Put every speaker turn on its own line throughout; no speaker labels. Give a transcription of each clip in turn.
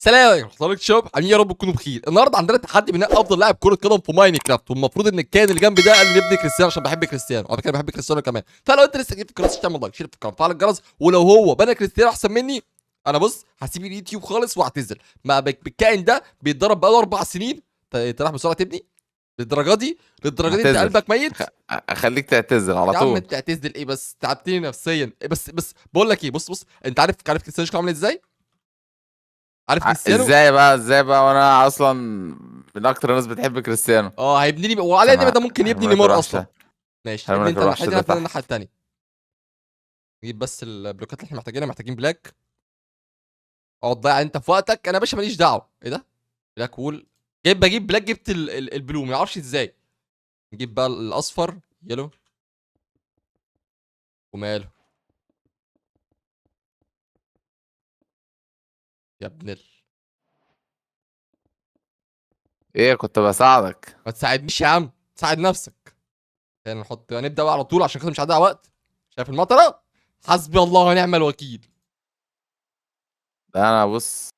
سلام عليكم شباب، عاملين يا رب تكونوا بخير. النهارده عندنا تحدي بناء افضل لاعب كره قدم في ماينكرافت، والمفروض ان الكائن اللي جنبي ده قال لي ابني كريستيانو عشان بحب كريستيانو، وعلى فكره بحب كريستيانو كمان. فلو انت لسه جديد في القناه تعمل لايك، شير في القناه، فعل الجرس، ولو هو بنى كريستيانو احسن مني انا بص هسيب اليوتيوب خالص واعتزل. ما بالكائن ده بيتدرب بقاله 4 سنين. انت رايح بسرعه تبني للدرجه دي؟ للدرجه دي انت
اعتزل.
قلبك ميت؟
اخليك تعتزل على
يا عم
طول.
انت اعتزل ايه بس؟ تعبتني نفسيا. بس بقول لك ايه، بص انت عارف كريستيانو شكله عامل ازاي؟ عارف كريستيانو؟
ازاي بقى وانا اصلا من اكتر الناس بتحب كريستيانو.
هيبني لي وعلى ان
استنى،
ده ممكن يبني
هرمي لك
نيمار اصلا.
الوحش.
ماشي،
هرمي
ابني
لك
انت الناحيه
الوحش
دي،
ده
انا ابني
تحت.
الناحيه التانيه. نجيب بس البلوكات اللي احنا محتاجينها، محتاجين بلاك. اقعد ضيع انت في وقتك، انا يا باشا ماليش دعوه. ايه ده؟ بلاك وول. بجيب بلاك، جبت البلو، ما اعرفش ازاي. نجيب بقى الاصفر، يلو، وماله يا ابن
ايه، كنت بساعدك.
ما تساعدنيش يا عم، تساعد نفسك. يعني نحط، هنبدا بقى على طول عشان كده مش هضيع وقت. شايف المطره؟ حسبي الله ونعم الوكيل.
ده انا بص،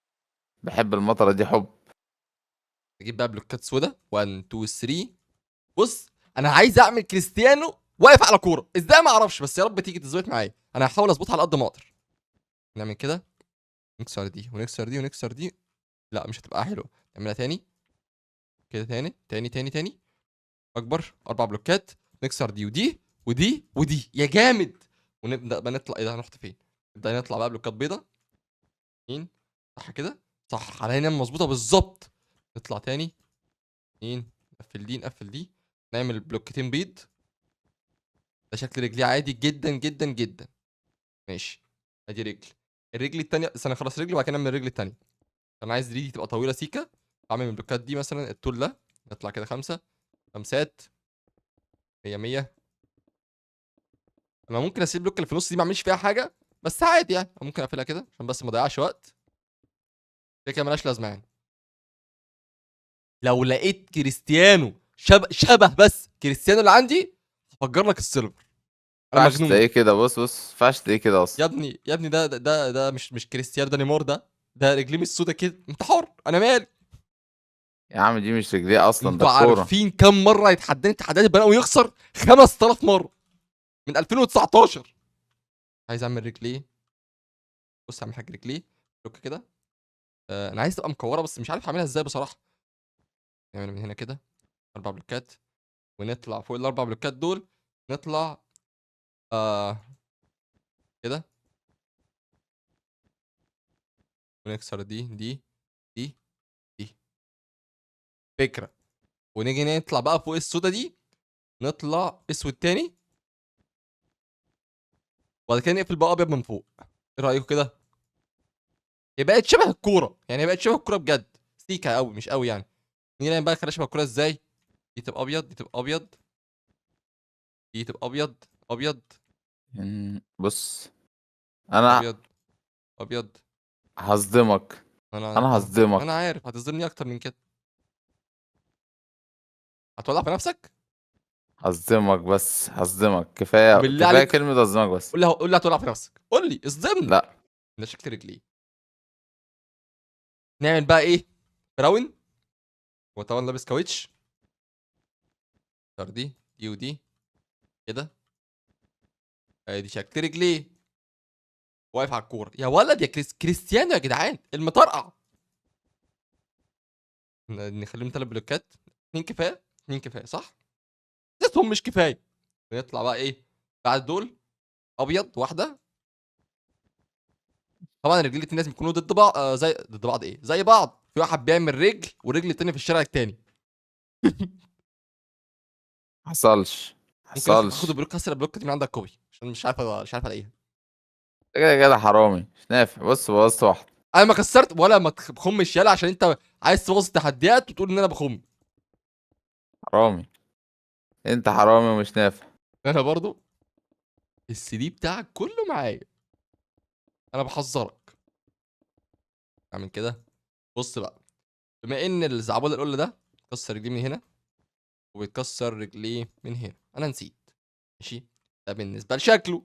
بحب المطره دي حب.
نجيب بقى بلوكات سودا 1 2 3. بص، انا عايز اعمل كريستيانو واقف على كوره ازاي ما اعرفش، بس يا رب تيجي تظبط معايا. انا هحاول اظبطها على قد ما اقدر. نعمل كده، نكسر دي ونكسر دي ونكسر دي. لا مش هتبقى حلوه. نعملها تاني كده، تاني اكبر 4 بلوكات. نكسر دي ودي ودي يا جامد. ونبدا بقى نطلع. ايه ده؟ هنروح فين؟ نبدا نطلع بقى بلوكات بيضه. اتنين، صح كده؟ صح، علينا مظبوطه بالظبط. نطلع تاني. اتنين، نقفل دي. نعمل بلوكتين بيض. ده شكل رجليه عادي جدا جدا جدا. ماشي، ادي رجل. الرجل التانية استنى، خلاص رجل وبعد كده نعمل الرجل التانية. انا عايز دي تبقى طويلة سيكة. اعمل من البلوكات دي مثلا الطول ده. نطلع كده 5 خمسات. 100 انا ممكن اسيب البلوك اللي في النص دي ما اعملش فيها حاجة، بس عادي يعني. ممكن اقفلها كده عشان بس ما اضيعش وقت. كده كده ملهاش لازمة يعني. لو لقيت كريستيانو شبه بس كريستيانو اللي عندي، هفجر لك السيرفر. انا
فاش
مجنون.
تلاقيه كده، بص فاش تلاقيه كده
يا
اصلا.
ابني يا ابني، ده مش كريستيانو، ده نيمار. ده رجليه مش سودا كده، انت حر، انا مالي.
يا عم دي مش رجليه اصلا، ده
انتوا
الكوره.
عارفين كم مره يتحداني تحديات البناء ويخسر؟ 5000 مره من 2019. عايز اعمل رجليه. بص اعمل حاجه رجليه. لوك كده. انا عايز تبقى مكوره بس مش عارف اعملها ازاي بصراحه. نعمل من هنا كده 4 بلوكات. ونطلع فوق ال4 بلوكات دول. نطلع آه كده. ونكسر دي دي فكره. ونيجي نطلع بقى فوق السودا دي. نطلع اسود تاني. وبعد كده نقفل بقى ابيض من فوق. ايه رايكم كده؟ هي بقت شبه الكوره، يعني هي بقت شبه الكوره بجد. سيكا قوي مش قوي يعني. نيجي نعمل بقى خليها شبه الكوره ازاي؟ دي تبقى ابيض، دي تبقى ابيض، دي تبقى ابيض، ابيض،
بص، انا
ابيض، ابيض.
هصدمك.
انا
انا
انا انا
هصدمك.
عارف هتصدمني اكتر من كده. هتولع في نفسك.
هصدمك بس هصدمك، كفايه
بالله
كفايه
عليك،
كلمه هصدمك بس.
قول لي هتولع في نفسك، قول لي اصدمني.
لا.
ده شكل رجليه. نعمل بقى ايه؟ براون. هو طبعا لابس كاوتش. دي ودي كده. ادي شكل رجليه. واقف على الكوره يا ولد يا كريستيانو يا جدعان المطرقع. نخليهم 3 بلوكات. 2 كفايه، 2 كفايه صح؟ حسيتهم مش كفايه. نطلع بقى ايه بعد دول؟ ابيض واحده. طبعا رجلين الناس بيكونوا ضد بعض، زي ضد بعض ايه، زي بعض. في واحد بيعمل رجل والرجل التاني في الشارع التاني.
حصلش
ممكن اخد
حصلش.
البلوك، اسرق البلوك دي من عندك كوبي عشان مش عارف الاقيها.
كده كده حرامي مش نافع. بص بوظت واحده.
انا ما كسرت ولا ما بخمش يالا، عشان انت عايز تبوظ التحديات وتقول ان انا بخم.
حرامي. انت حرامي ومش نافع.
انا برضو السي دي بتاعك كله معايا. انا بحذرك. اعمل كده. بص بقى، بما ان الزعبول الاولى ده كسر رجليه من هنا وبيتكسر رجليه من هنا، انا نسيت. ماشي، ده بالنسبه لشكله.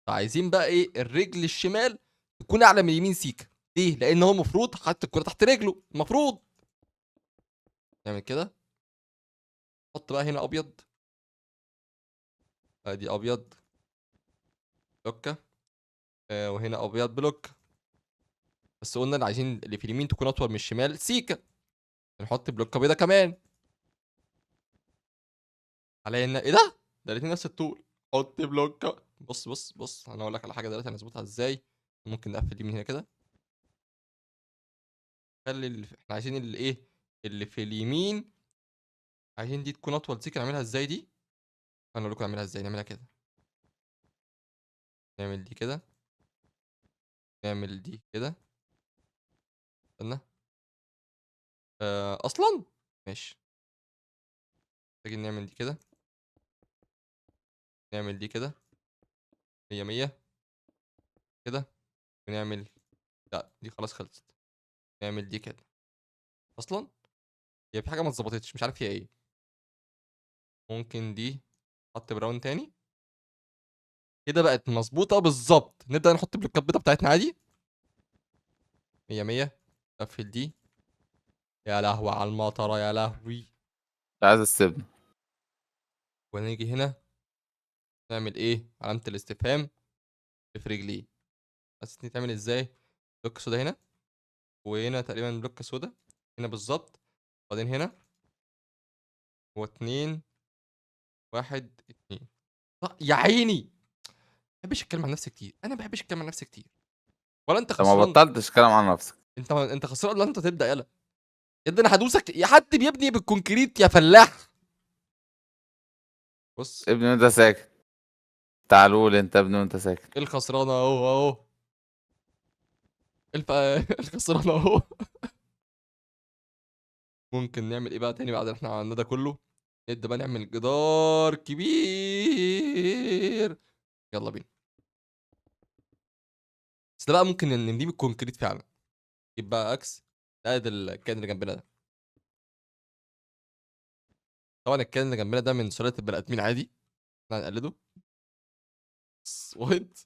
فعايزين بقى ايه؟ الرجل الشمال تكون اعلى من اليمين سيكا. ليه؟ لان هو المفروض حاطط الكوره تحت رجله، المفروض نعمل كده. حط بقى هنا ابيض، ادي ابيض بلوكه، وهنا ابيض بلوك. بس قلنا اللي عايزين اللي في اليمين تكون اطول من الشمال سيكا، نحط بلوكه بيضه كمان. على ان ايه ده الاتنين نفس الطول. حط بلوكه. بص بص بص، انا اقول لك على حاجه دلوقتي هنظبطها ازاي. ممكن نقفل دي من هنا كده. خلي احنا عايزين اللي ايه، اللي في اليمين عايزين دي تكون اطول سيكا. نعملها ازاي دي؟ انا اقول لكم نعملها ازاي. نعملها كده، نعمل دي كده، نعمل دي كده. استنى، اصلا ماشي. محتاجين نعمل دي كده، نعمل دي كده 100 100 كده، ونعمل، لا دي خلاص خلصت. نعمل دي كده. اصلا هي في حاجه ما اتظبطتش، مش عارف هي ايه. ممكن دي حط براون تاني كده، بقت مظبوطه بالظبط. نبدا نحط بلوكات بيضه بتاعتنا عادي 100 100. قفل دي. يا لهوي على المطره، يا لهوي.
عايز السيبنا.
ونيجي هنا نعمل ايه؟ علامه الاستفهام في رجليه. بس دي تعمل ازاي؟ بلوك سودا هنا، وهنا تقريبا بلوك سودا هنا بالظبط. وبعدين هنا هو 2 1 2. يا عيني، ما بحبش اتكلم عن نفسي كتير. انا ما بحبش اتكلم عن نفسي كتير. ولا انت
انت ما
خسران؟
بطلتش كلام عن نفسك.
انت خسران ولا انت تبدا؟ يلا يا ابني انا هدوسك يا حد بيبني بالكونكريت يا فلاح. بص،
ابني وانت ساكت. تعال قول انت ابني وانت ساكت.
ايه الخسران اهو اهو. الف... الخسران اهو. ممكن نعمل ايه بقى تاني بعد ما احنا عملنا ده كله؟ نبدا بقى نعمل جدار كبير. يلا بينا. بس ده بقى ممكن نبنيه بالكونكريت فعلا. يبقى اكس زائد الكائن اللي جنبنا ده. طبعا الكائن اللي جنبنا ده من سلالة البني ادمين عادي، احنا هنقلده. وايت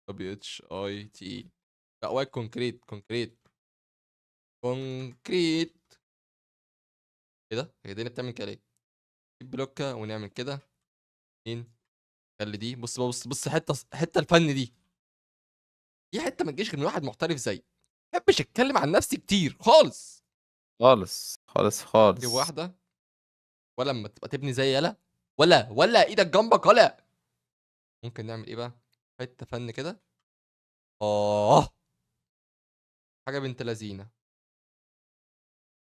دبليو اتش اي تي. لا وايت كونكريت، كونكريت كونكريت. ايه ده؟ هي الدنيا بتعمل كده ليه؟ نجيب بلوكه ونعمل كده. اتنين. خلي دي، بص بقى، بص بص، حته الفن دي. دي حته ما تجيش غير من واحد محترف زيي. ما بحبش اتكلم عن نفسي كتير خالص.
خالص خالص
جيب
خالص.
واحده، ولا لما تبقى تبني زي يلا، ولا ايدك جنبك ولا. ممكن نعمل ايه بقى؟ حته فن كده. اه، حاجه بنت لذينه،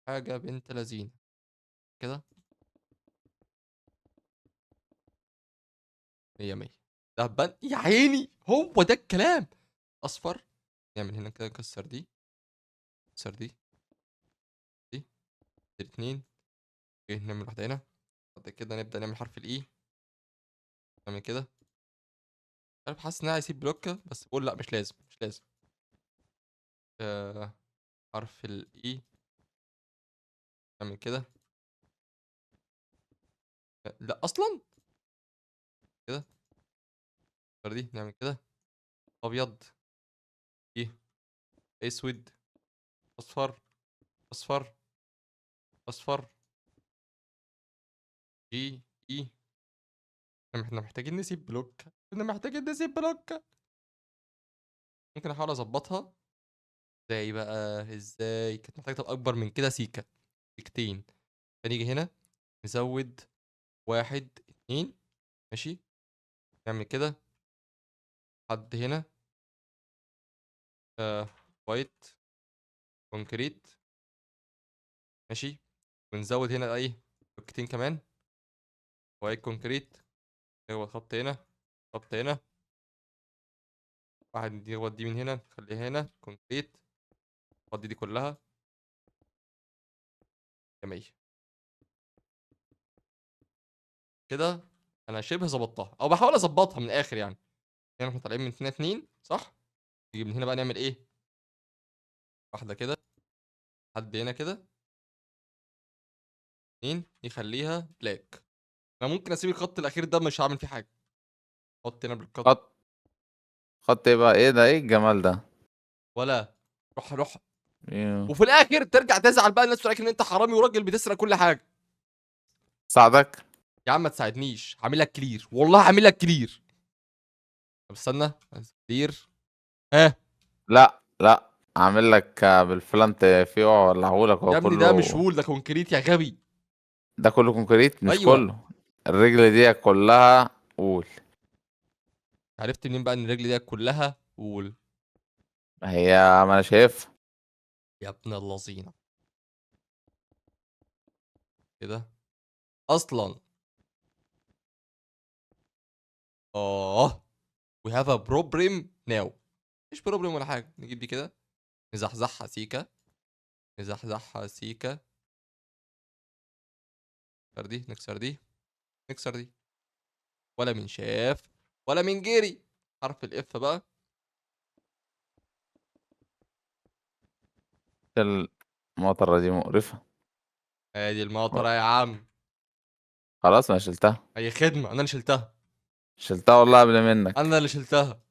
حاجه بنت لذينه كده. 100 100. ده يا عيني، هو ده الكلام. اصفر. نعمل هنا كده، نكسر دي، نكسر دي، دي الاثنين. اوكي، نعمل واحده هنا. بعد كده نبدا نعمل حرف الاي. نعمل كده. عارف، حاسس ان انا هسيب بلوكه بس بقول لا، مش لازم مش لازم. آه حرف الاي. نعمل كده. لا اصلا كده. نكسر دي، نعمل كده. ابيض، ايه، اسود، اصفر، اصفر، اصفر، جي اي. احنا محتاجين نسيب بلوك، كنا محتاجين نسيب بلوك. ممكن احاول اظبطها. ازاي بقى؟ ازاي كانت محتاجه تبقى اكبر من كده سيكه، سيكتين. فنيجي هنا نزود واحد اتنين. ماشي. نعمل كده لحد هنا. آه وايت كونكريت. ماشي. ونزود هنا ايه، بلوكتين كمان. وايت كونكريت. نخبط خط هنا، خط هنا. واحد نخبط دي من هنا نخليها هنا كونكريت. نفضي دي كلها. جميل كده. انا شبه ظبطتها او بحاول اظبطها من الاخر يعني. هنا احنا طالعين من 2 2 صح. نيجي من هنا بقى نعمل ايه؟ واحده كده لحد هنا كده. اتنين نخليها بلاك. انا ممكن اسيب الخط الاخير ده مش هعمل فيه حاجه. احط هنا بالخط.
خط. خط ايه بقى؟ ايه ده؟ ايه الجمال ده؟
ولا روح روح.
إيوه.
وفي الاخر ترجع تزعل بقى، الناس تقول لك ان انت حرامي وراجل بتسرق كل حاجه.
ساعدك.
يا عم ما تساعدنيش، هعمل لك كلير والله، هعمل لك كلير. طب استنى. كلير. ها.
لا لا، عامل لك بالفلانت فيه ولعهولك هو
يا ابني ده مش
كله.
وول، ده كونكريت يا غبي.
ده كله كونكريت مش
ايوه.
كله. الرجل دي كلها قول.
عرفت منين بقى ان الرجل دي كلها وول؟
هي ما انا شايف.
يا ابن اللذينه. كده اصلا. اه. we have a problem now. مش بروبلم ولا حاجه، نجيب دي كده، نزحزحها سيكا، نزحزحها سيكا. نكسر دي، نكسر دي، نكسر دي. ولا من شاف ولا من جري. حرف الاف بقى.
المطرة دي مقرفة.
ادي المطره يا عم.
خلاص انا شلتها.
اي خدمه، انا اللي شلتها.
شلتها والله قبل منك.
انا اللي شلتها.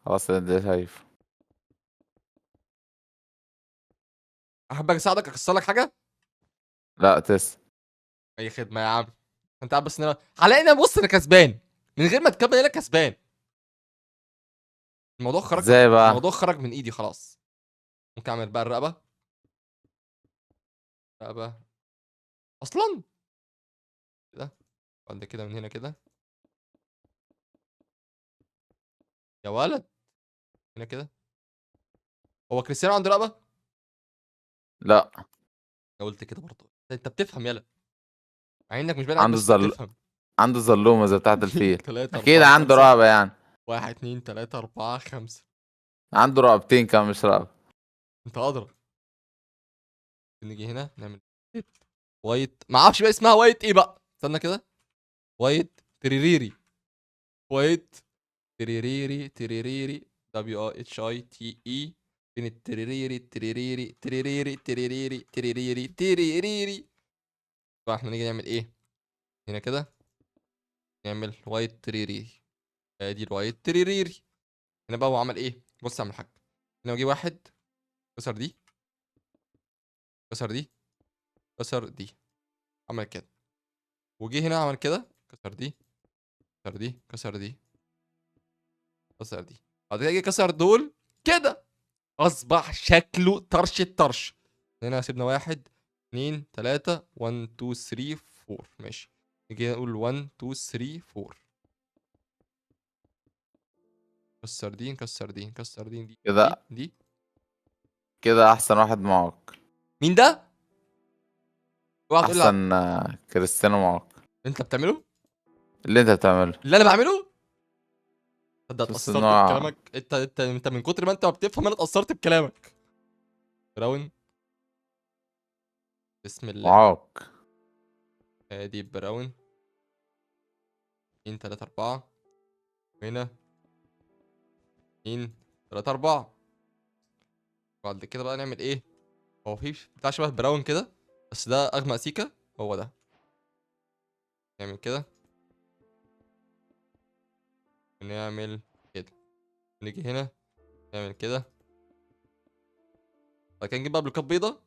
خلاص انت شايف.
احبك اساعدك اكسر لك حاجه.
لا تس.
اي خدمه يا عم. انت عارف بس ان انا علينا، بص انا كسبان من غير ما تكمل، انا كسبان. الموضوع خرج.
ازاي بقى؟
الموضوع خرج من ايدي خلاص. ممكن اعمل بقى الرقبه. رقبه. اصلا. كده. بعد كده من هنا كده. يا ولد. هنا كده. هو كريستيانو عنده رقبه؟
لا.
انا قلت كده برضه، انت بتفهم يلا. مع انك مش باين عليك
عنده
بس بتفهم.
عنده الزلومة زي بتاعة
اتنين
الفيل.
تلاتة
اكيد
أربعة
عنده
خمسة.
رقبة يعني.
واحد اتنين تلاتة أربعة خمسة.
عنده رقبتين كمان مش رقبة.
أنت أدرى. نيجي هنا نعمل وايت، ما اعرفش بقى اسمها وايت ايه بقى، استنى كده. وايت تريريري. وايت تريريري تريريري. دبليو ار اتش اي تي اي. فين التريريري تريريري تريريري تريريري تريريري تريريري. فاحنا نيجي نعمل ايه هنا كده. نعمل وايت تريريري. ادي الوايت تريريري. هنا بقى هو عمل ايه، بص اعمل حاجه. هنا جه واحد كسر دي، كسر دي، كسر دي، عمل كده. وجه هنا عمل كده، كسر دي، كسر دي، كسر دي، كسر دي. بعد كده جه كسر دول كده. اصبح شكله طرش الطرش. هنا سيبنا واحد اتنين تلاتة 1 2 3 4 ماشي. نيجي نقول 1 2 3 4. كسر دي، نكسر دي، نكسر دي
كده.
دي.
كده احسن واحد معاق.
مين ده؟ اوعى تقول لي
احسن كريستيانو معاق.
انت بتعمله
اللي انت بتعمله.
اللي انا بعمله. تصدق
بس
اتأثرت
انه
بكلامك، انت من كتر ما انت ما بتفهم انا اتأثرت بكلامك. براون. بسم الله.
معاق.
ادي براون. اتنين تلاتة أربعة. هنا اتنين تلاتة أربعة. بعد كده بقى نعمل ايه؟ هو في بتاع شبه براون كده، بس ده أغمق سيكا. هو ده. نعمل كده. ونعمل كده. نيجي هنا. نعمل كده. بعد كده نجيب بقى بلوكات بيضة.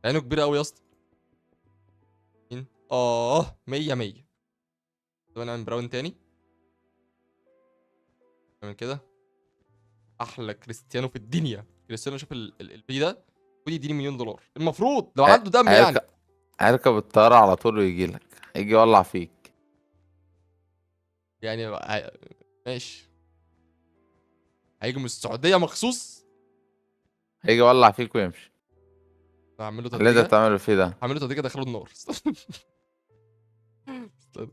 عينه كبيرة أوي يا اسطى. مية مية. طب نعمل براون تاني. نعمل كده. أحلى كريستيانو في الدنيا. كريستيانو شوف البي ده. المفروض يديني $1,000,000 المفروض لو عنده دم يعني.
هيركب. هيركب الطيارة على طول ويجيلك. هيجي يولع فيك.
يعني ماشي. هيجي من السعودية مخصوص.
هيجي يولع فيك ويمشي.
هعمل له
اللي انت
تدريجة.
بتعمله فيه ده.
هعمل له تدريجة ادخله النار. استنى.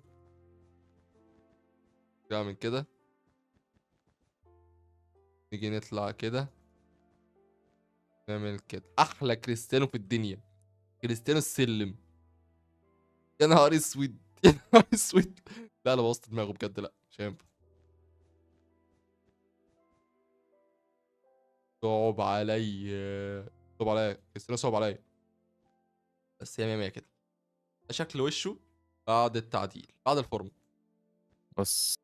اعمل كده. نيجي نطلع كده. نعمل كده. احلى كريستيانو في الدنيا. كريستيانو السلم. يا نهار اسود. يا نهار اسود. لا انا بوظت دماغه بجد، لا مش هينفع. صعب عليا. صعب عليا كريستيانو، صعب عليا. بس هي 100 100 كده. ده شكل وشه بعد التعديل، بعد الفورم.
بص.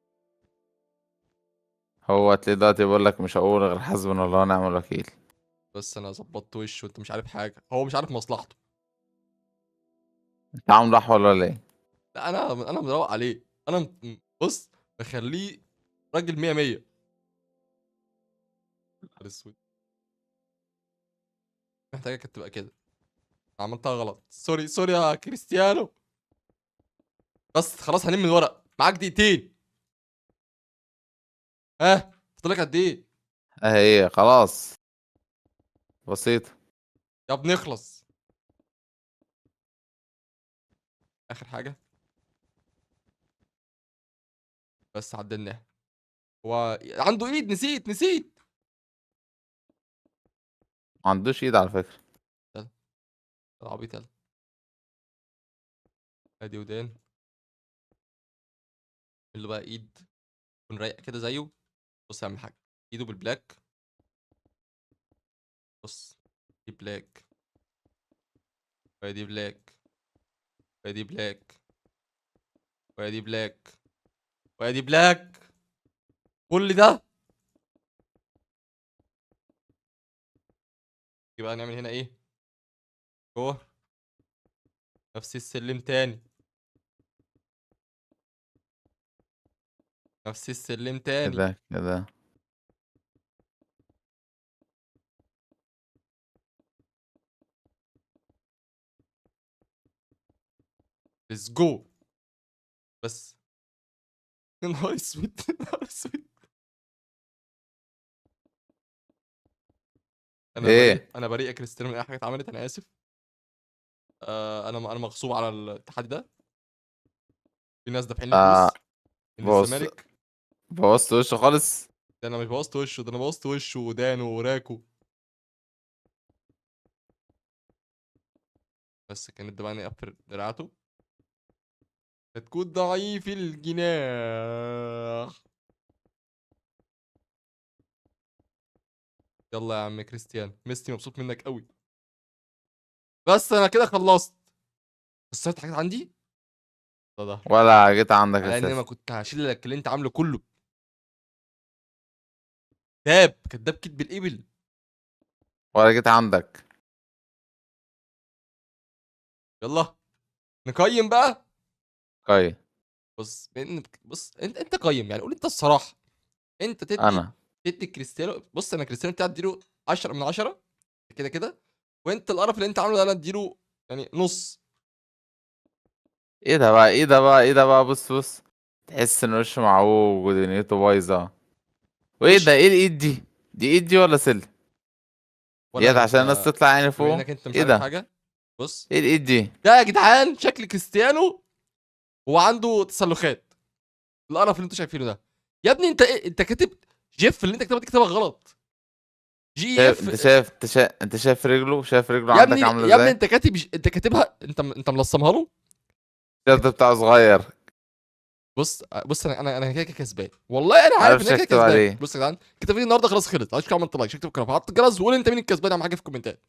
هو تلاقيه دلوقتي بيقول لك مش هقول غير حسبنا الله ونعم الوكيل.
بس انا ظبطت وشه وانت مش عارف حاجه، هو مش عارف مصلحته.
انت عامل راح ولا ايه؟
لا انا مروق عليه. انا بص، بخليه راجل 100 100. نهار اسود، محتاجه كانت تبقى كده. عملتها غلط، سوري سوري يا كريستيانو. بس خلاص هنلم الورق، معاك دقيقتين. ها فاضلك قد ايه؟
اهي خلاص، بسيطة.
يا بنخلص. اخر حاجه، بس عدلناها. هو عنده ايد، نسيت نسيت.
ما عندوش ايد على فكرة.
يلا العبيط يلا. ادي ودان، اللي بقى ايد تكون رايقه كده زيه. بص اعمل حاجه، ايده بالبلاك. بص، دي بلاك، وادي بلاك، وادي بلاك، وادي بلاك، وادي بلاك. كل ده يبقى نعمل هنا ايه؟ جوه نفس السلم تاني، نفس السلم تاني.
كده كده.
ليتس جو. بس يا نهار اسود يا نهار اسود. انا
ايه؟
بريء، انا بريء يا كريستيانو من اي حاجه اتعملت، انا اسف. انا مغصوب على التحدي ده. في ناس دافعين لي
آه،
فلوس من
بوظت
الزمالك.
بوظت وشه خالص.
ده انا مش بوظت وشه، ده انا بوظت وشه ودانه وراكو. بس كانت ده بقى نقفل دراعته، هتكون ضعيف الجناح. يلا يا عم كريستيان، ميسي مبسوط منك قوي. بس انا كده خلصت. خسرت حاجات عندي. ده ظهر،
ولا جيت عندك
على اني ما
اساسا.
كنت هشيل لك اللي انت عامله كله. كذاب كذاب كدب الابل.
ولا جيت عندك.
يلا نقيم بقى.
طيب.
بص انت قيم، يعني قول انت الصراحه. انت تدي،
انا
تدي كريستيانو. بص انا كريستيانو بتاعي اديله 10 من 10 كده كده. وانت القرف اللي انت عامله ده انا اديله يعني نص.
ايه ده بقى، ايه ده بقى، ايه ده بقى، بص بص. تحس ان وشه معوج ودنيته بايظة. وايه
وش
ده، ايه الايد دي؟ دي ايد دي ولا سلم؟
ولا
ديت عشان
انت،
الناس تطلع يعني
بما
فوق.
انك انت مش
ايه
عارف
ده؟
حاجه. بص
ايه الايد دي؟
ده يا جدعان شكل كريستيانو، هو عنده تسلخات. القرف اللي انتوا شايفينه ده. يا ابني انت ايه، انت كاتب جيف، اللي انت كاتبها دي كتابه غلط. جي
شايف
اف.
انت شايف انت شايف انت شايف رجله، شايف رجله
يا ابني
عندك عامله
يا ابني
ازاي؟
انت كاتب، انت كاتبها، انت ملصمها له.
الشد بتاعه صغير.
بص انا كده كده كسبان، والله انا عارف ان
معرفش
انا كده
اكتب
كسبان.
عليه.
بص يا جدعان، كده فيديو النهارده خلاص خلص. عايز كده عملت لايك، شكرا، فعلت الجرس، وقول انت مين الكسبان يا عم حاجه في الكومنتات.